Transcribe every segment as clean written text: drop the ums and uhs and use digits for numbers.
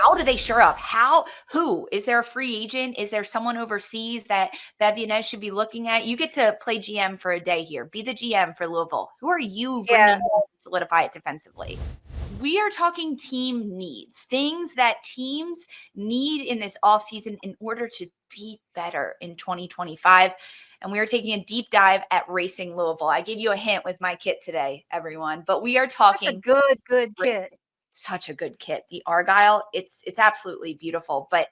how do they shore up? Who? Is there a free agent? Is there someone overseas that Bev Yanez should be looking at? You get to play GM for a day here. Be the GM for Louisville. Who are you bringing in to solidify it defensively? We are talking team needs, things that teams need in this offseason in order to be better in 2025. And we are taking a deep dive at Racing Louisville. I gave you a hint with my kit today, everyone, but we are talking good kit. Such a good kit. The Argyle, it's absolutely beautiful, but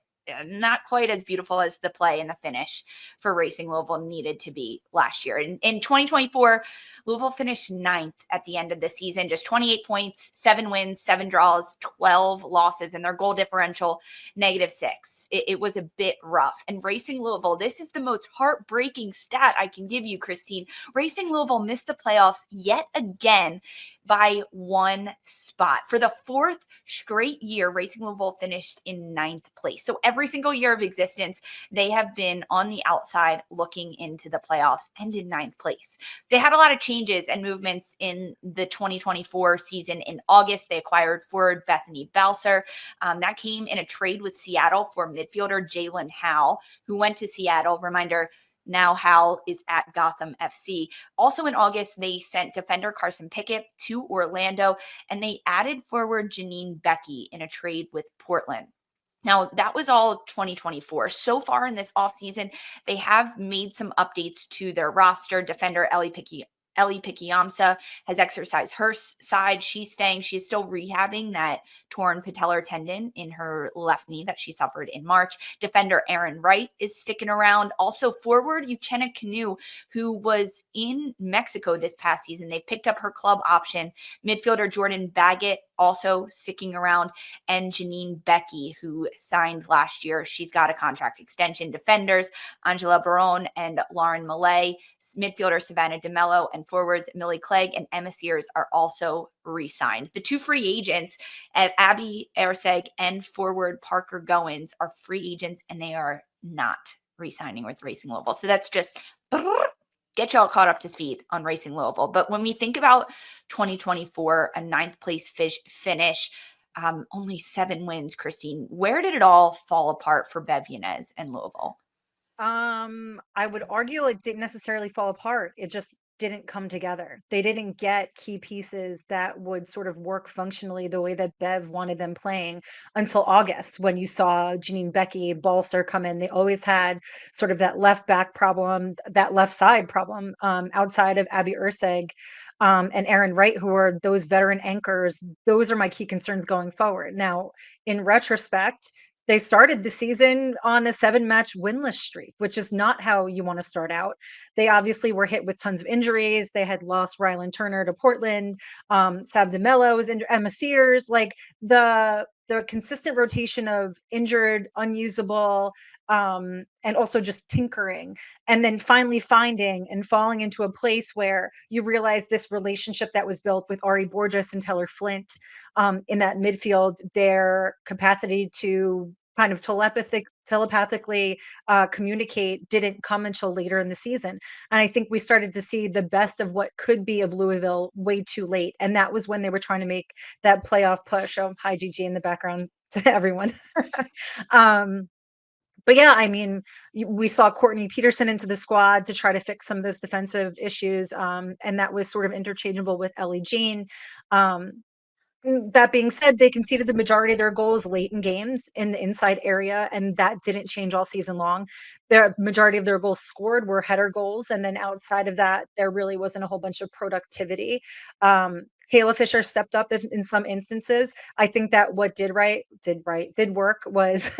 not quite as beautiful as the play and the finish for Racing Louisville needed to be last year. In 2024, Louisville finished 9th at the end of the season, just 28 points, 7 wins, 7 draws, 12 losses, and their goal differential, -6. It was a bit rough. And Racing Louisville, this is the most heartbreaking stat I can give you, Christine. Racing Louisville missed the playoffs yet again by 1 spot. For the 4th straight year, Racing Louisville finished in 9th place. So every single year of existence, they have been on the outside looking into the playoffs and in 9th place. They had a lot of changes and movements in the 2024 season. In August, they acquired forward Bethany Balser. That came in a trade with Seattle for midfielder Jalen Howe, who went to Seattle. Reminder, now Hal is at Gotham FC. Also in August, they sent defender Carson Pickett to Orlando, and they added forward Janine Becky in a trade with Portland. Now, that was all 2024. So far in this offseason, they have made some updates to their roster. Defender Ellie Pikiamsa has exercised her side. She's staying. She's still rehabbing that torn patellar tendon in her left knee that she suffered in March. Defender Aaron Wright is sticking around. Also forward Uchenna Canoe, who was in Mexico this past season. They picked up her club option. Midfielder Jordan Baggett also sticking around, and Janine Becky, who signed last year. She's got a contract extension. Defenders Angela Barone and Lauren Millay, midfielder Savannah DeMello, and forwards Millie Clegg and Emma Sears are also re-signed. The 2 free agents, Abby Erseg and forward Parker Goins, are free agents, and they are not re-signing with Racing Louisville. So that's just get y'all caught up to speed on Racing Louisville. But when we think about 2024, a 9th place finish, only 7 wins, Christine, where did it all fall apart for Bev Yanez and Louisville? I would argue it didn't necessarily fall apart. It just didn't come together. They didn't get key pieces that would sort of work functionally the way that Bev wanted them playing until August, when you saw Janine Becky, Balser come in. They always had sort of that left back problem, that left side problem, outside of Abby Erseg and Aaron Wright, who are those veteran anchors. Those are my key concerns going forward. Now, in retrospect, they started the season on a 7-match winless streak, which is not how you want to start out. They obviously were hit with tons of injuries. They had lost Rylan Turner to Portland. Sav DeMello was injured. Emma Sears, like the consistent rotation of injured, unusable, and also just tinkering, and then finally finding and falling into a place where you realize this relationship that was built with Ari Borges and Taylor Flint in that midfield, their capacity to kind of telepathically communicate didn't come until later in the season. And I think we started to see the best of what could be of Louisville way too late. And that was when they were trying to make that playoff push. Oh, hi, Gigi in the background to everyone. But yeah, I mean, we saw Courtney Peterson into the squad to try to fix some of those defensive issues. And that was sort of interchangeable with Ellie Jean. That being said, they conceded the majority of their goals late in games in the inside area, and that didn't change all season long. The majority of their goals scored were header goals, and then outside of that, there really wasn't a whole bunch of productivity. Kayla Fisher stepped up in some instances. I think that what did work was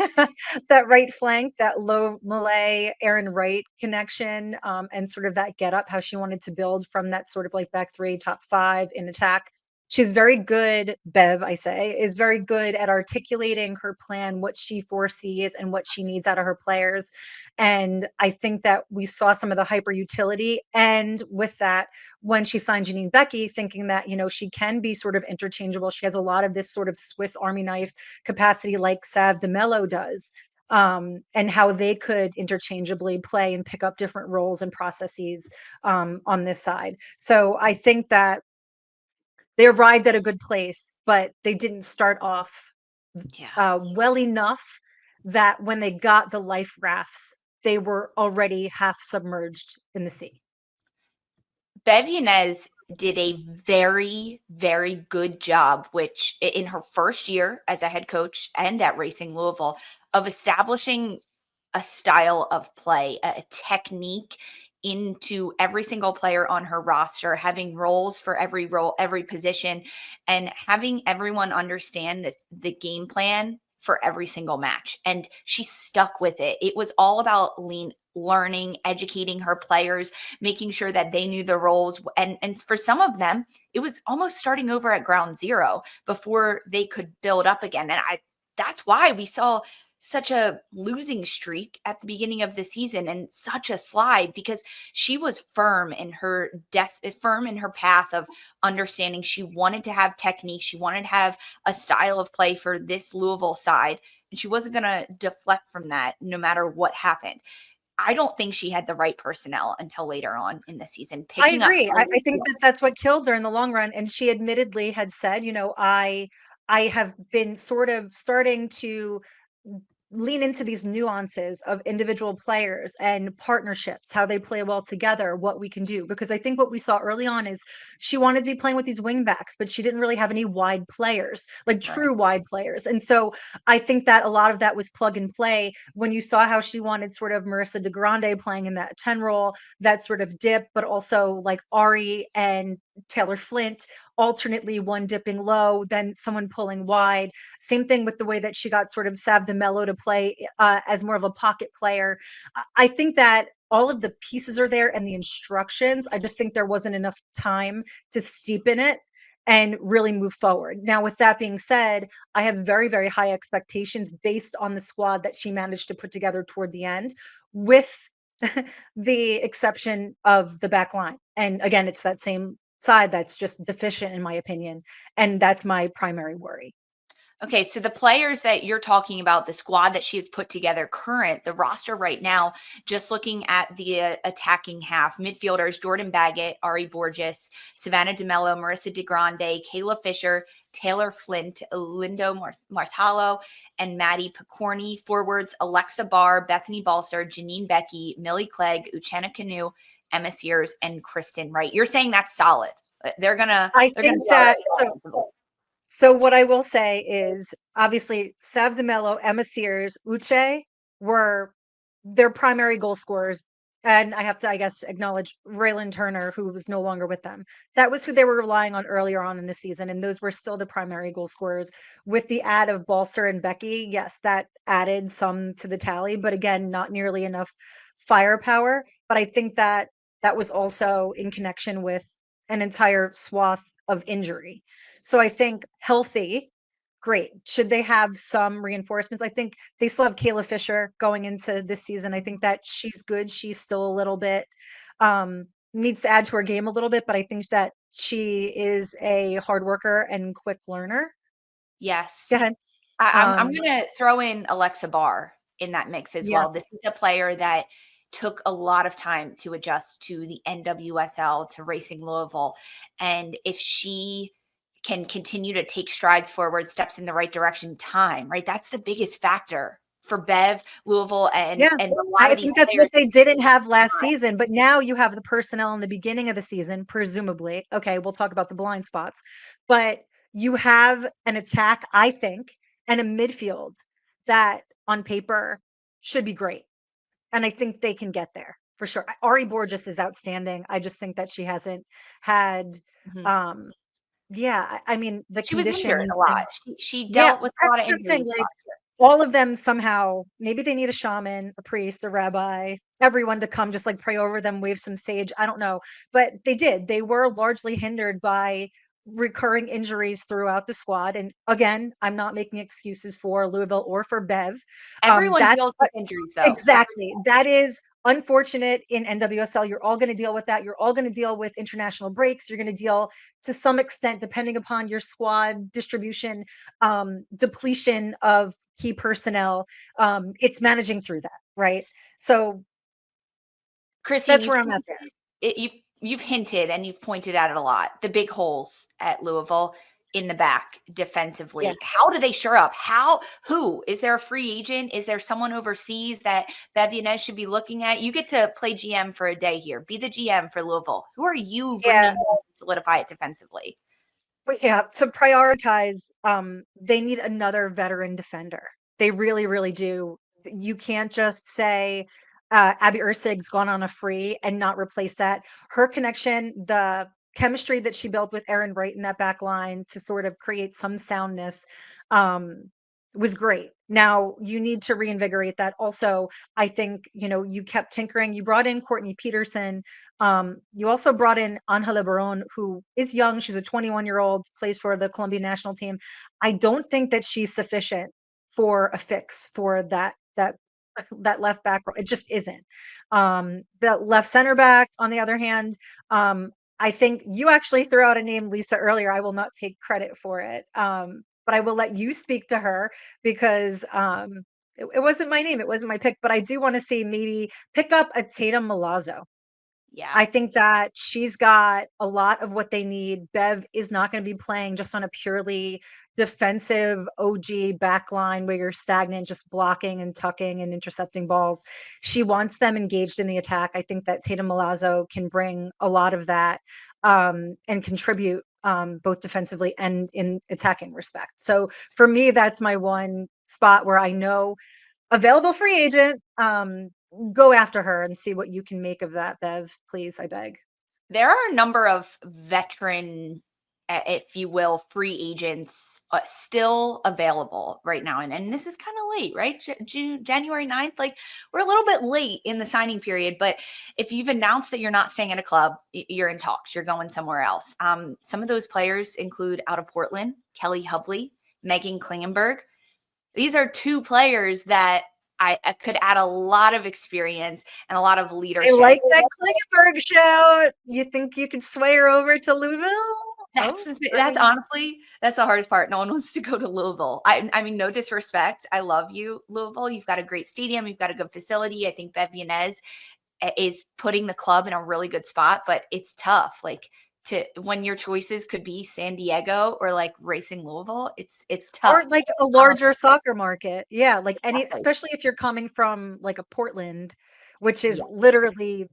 that right flank, that low Malay Aaron Wright connection, and sort of that get up, how she wanted to build from that sort of like back 3, top 5 in attack. She's very good, Bev, I say, is very good at articulating her plan, what she foresees and what she needs out of her players. And I think that we saw some of the hyper utility. And with that, when she signed Janine Becky, thinking that, you know, she can be sort of interchangeable. She has a lot of this sort of Swiss Army knife capacity like Sav DeMello does. And how they could interchangeably play and pick up different roles and processes on this side. So I think that they arrived at a good place, but they didn't start off Yeah. well enough that when they got the life rafts, they were already half submerged in the sea. Bev Yanez did a very, very good job, which in her first year as a head coach and at Racing Louisville, of establishing a style of play, a technique into every single player on her roster, having roles for every role, every position, and having everyone understand the game plan for every single match. And she stuck with it. It was all about learning, educating her players, making sure that they knew the roles. And for some of them, it was almost starting over at ground zero before they could build up again. And that's why we saw such a losing streak at the beginning of the season and such a slide, because she was firm in her path of understanding she wanted to have technique, she wanted to have a style of play for this Louisville side, and she wasn't going to deflect from that no matter what happened. I don't think she had the right personnel until later on in the season, I picking up. agree. I think that that's what killed her in the long run. And she admittedly had said, I have been sort of starting to lean into these nuances of individual players and partnerships, how they play well together, what we can do. Because I think what we saw early on is she wanted to be playing with these wing backs, but she didn't really have any wide players, like Right. true wide players. And so I think that a lot of that was plug and play when you saw how she wanted sort of Marissa DeGrande playing in that 10 role, that sort of dip, but also like Ari and Taylor Flint alternately, one dipping low, then someone pulling wide. Same thing with the way that she got sort of Sav DeMello to play as more of a pocket player. I think that all of the pieces are there and the instructions. I just think there wasn't enough time to steep in it and really move forward. Now, with that being said, I have very, very high expectations based on the squad that she managed to put together toward the end, with the exception of the back line. And again, it's that same side that's just deficient, in my opinion. And that's my primary worry. Okay, so the players that you're talking about, the squad that she has put together, the roster right now, just looking at the attacking half, midfielders, Jordan Baggett, Ari Borges, Savannah DeMello, Marissa DeGrande, Kayla Fisher, Taylor Flint, Lindo Martalo, and Maddie Picorni. Forwards, Alexa Barr, Bethany Balser, Janine Becky, Millie Clegg, Uchenna Canoe, Emma Sears, and Kristen Wright. You're saying that's solid. I They're gonna think be all that right. so what I will say is obviously Sav DeMello, Emma Sears, Uche were their primary goal scorers. And I have to, I guess, acknowledge Raylan Turner, who was no longer with them. That was who they were relying on earlier on in the season. And those were still the primary goal scorers. With the add of Balser and Becky, yes, that added some to the tally, but again, not nearly enough firepower. But I think that that was also in connection with an entire swath of injury. So I think healthy, great. Should they have some reinforcements? I think they still have Kayla Fisher going into this season. I think that she's good. She's still a little bit needs to add to her game a little bit, but I think that she is a hard worker and quick learner. Go Yes. ahead. I'm Um, gonna throw in Alexa Barr in that mix as yeah, well. This is a player that took a lot of time to adjust to the NWSL, to Racing Louisville. And if she can continue to take strides forward, steps in the right direction, time, right? That's the biggest factor for Bev, Louisville, and yeah. a lot I of these think that's what players. they didn't have last season, but now you have the personnel in the beginning of the season, presumably. Okay, we'll talk about the blind spots, but you have an attack, I think, and a midfield that on paper should be great. And I think they can get there for sure. Ari Borges is outstanding. I just think that she hasn't had, Mhm. um, yeah, I mean, the She was injured conditions a lot. and She yeah, dealt with a that's lot of what I'm saying. injuries Like last year. all of them somehow, maybe they need a shaman, a priest, a rabbi, everyone to come just like pray over them, wave some sage. I don't know. But they did. They were largely hindered by recurring injuries throughout the squad. And again, I'm not making excuses for Louisville or for Bev. Everyone That's deals with injuries though. exactly. That is unfortunate in NWSL. You're all going to deal with that. You're all going to deal with international breaks. You're going to deal to some extent, depending upon your squad distribution, depletion of key personnel. It's managing through that, right? So Chrissy, that's where I'm at there. you've hinted and you've pointed at it a lot. The big holes at Louisville. in the back defensively. Yes. How do they shore up? Who? Is there a free agent? Is there someone overseas that Bev Yanez should be looking at? You get to play GM for a day here. Be the GM for Louisville. Who are you bringing Yeah. in to solidify it defensively? But yeah, to prioritize, they need another veteran defender. They really, really do. You can't just say Abby Ersig's gone on a free and not replace that. Her connection, the chemistry that she built with Erin Wright in that back line to sort of create some soundness, um, was great. Now you need to reinvigorate that. Also, I think, you kept tinkering. You brought in Courtney Peterson. You also brought in Angela Baron, who is young. She's a 21-year-old, plays for the Colombian national team. I don't think that she's sufficient for a fix for that left back row. It just isn't. The left center back, on the other hand, I think you actually threw out a name, Lisa, earlier. I will not take credit for it. But I will let you speak to her because it wasn't my name. It wasn't my pick, but I do want to see maybe pick up a Tatum Milazzo. Yeah. I think that she's got a lot of what they need. Bev is not going to be playing just on a purely defensive OG backline where you're stagnant, just blocking and tucking and intercepting balls. She wants them engaged in the attack. I think that Tatum Milazzo can bring a lot of that and contribute both defensively and in attacking respect. So for me, that's my one spot where I know available free agent. Go after her and see what you can make of that, Bev. Please, I beg. There are a number of veteran, if you will, free agents still available right now. And this is kind of late, right? January 9th. Like, we're a little bit late in the signing period, but if you've announced that you're not staying at a club, you're in talks, you're going somewhere else. Some of those players include, out of Portland, Kelly Hubley, Megan Klingenberg. These are two players that I could add a lot of experience and a lot of I leadership. like that Klingenberg shout. You think you could sway her over to Louisville? That's honestly, that's the hardest part. No one wants to go to Louisville. I mean, no disrespect. I love you, Louisville. You've got a great stadium. You've got a good facility. I think Bev Yanez is putting the club in a really good spot, but it's tough. Like, when your choices could be San Diego or like Racing Louisville, it's tough. Or like a larger soccer market. Yeah, like Exactly. especially if you're coming from like a Portland, which is Yeah, literally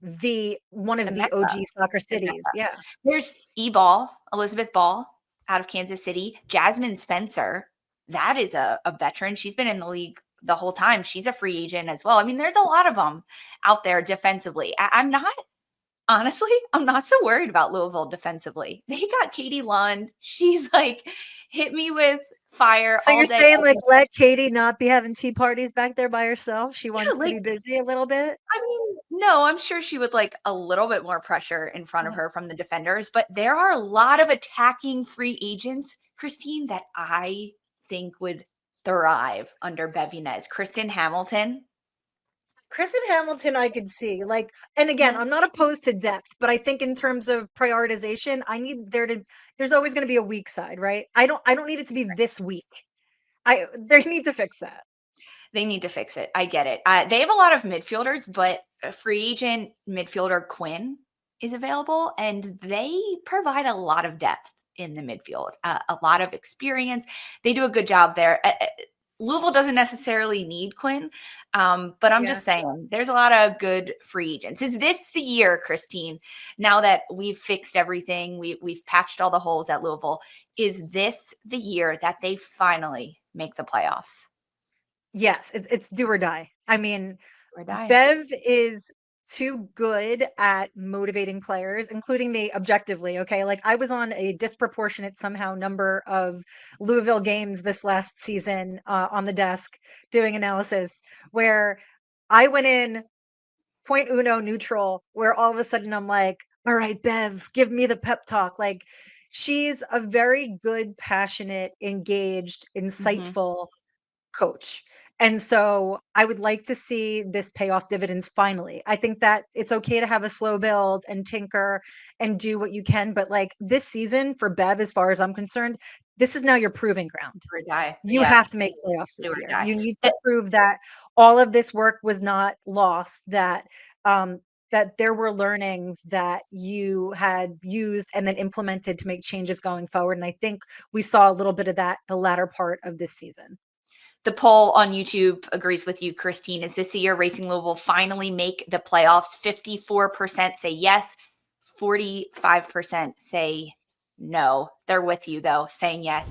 one the of the Mecca. OG soccer The cities. Mecca. Yeah. There's E-Ball, Elizabeth Ball out of Kansas City. Jasmine Spencer, that is a veteran. She's been in the league the whole time. She's a free agent as well. I mean, there's a lot of them out there defensively. Honestly, I'm not so worried about Louisville defensively. They got Katie Lund. She's like, hit me with fire So all you're day. saying like let Katie not be having tea parties back there by herself? She Yeah, wants to like, be busy a little bit? I mean, no, I'm sure she would like a little bit more pressure in front of her from the defenders, but there are a lot of attacking free agents, Christine, that I think would thrive under Bev Yanez. Kristen Hamilton. Kristen Hamilton, I could see. Like, and again, Yeah. I'm not opposed to depth, but I think in terms of prioritization, there's always going to be a weak side, right? I don't need it to be this week. They need to fix that. They need to fix it. I get it. They have a lot of midfielders, but a free agent midfielder Quinn is available, and they provide a lot of depth in the midfield, a lot of experience. They do a good job there. Louisville doesn't necessarily need Quinn, but I'm Yeah. just saying there's a lot of good free agents. Is this the year, Christine, now that we've fixed everything, we've patched all the holes at Louisville, is this the year that they finally make the playoffs? Yes, it's do or die. I mean, Or die? Bev is too good at motivating players, including me objectively. Okay. Like I was on a disproportionate somehow number of Louisville games this last season on the desk doing analysis where I went in point uno neutral, where all of a sudden I'm like, all right, Bev, give me the pep talk. Like she's a very good, passionate, engaged, Mhm. insightful coach. And so I would like to see this pay off dividends finally. I think that it's okay to have a slow build and tinker and do what you can. But like this season for Bev, as far as I'm concerned, this is now your proving ground. Or die. You Yeah. have to make playoffs Do this or year. die. You need to It prove that all of this work was not lost, that um, that there were learnings that you had used and then implemented to make changes going forward. And I think we saw a little bit of that the latter part of this season. The poll on YouTube agrees with you, Christine. Is this the year Racing Louisville finally make the playoffs? 54% say yes, 45% say no. They're with you, though, saying yes.